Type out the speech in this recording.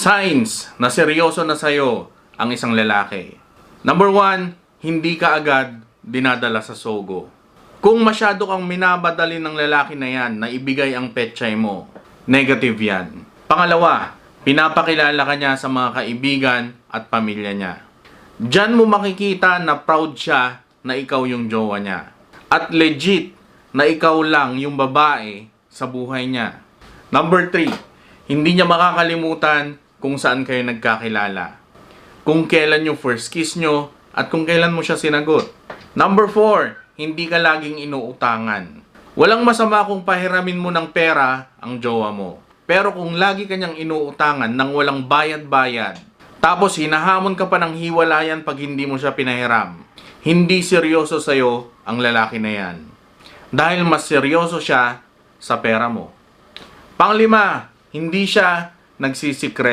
Signs na seryoso na sa'yo ang isang lalaki. Number 1, hindi ka agad dinadala sa sogo. Kung masyado kang minabadali ng lalaki na yan na ibigay ang pechay mo, negative yan. Pangalawa, pinapakilala ka niya sa mga kaibigan at pamilya niya. Diyan mo makikita na proud siya na ikaw yung jowa niya. At legit na ikaw lang yung babae sa buhay niya. Number 3, hindi niya makakalimutan kung saan kayo nagkakilala. Kung kailan yung first kiss nyo at kung kailan mo siya sinagot. Number 4, hindi ka laging inuutangan. Walang masama kung pahiramin mo ng pera ang jowa mo. Pero kung lagi kanyang inuutangan nang walang bayad-bayad, tapos hinahamon ka pa ng hiwalayan pag hindi mo siya pinahiram, hindi seryoso sa'yo ang lalaki na yan. Dahil mas seryoso siya sa pera mo. Panglima, hindi siya nagsisikreto.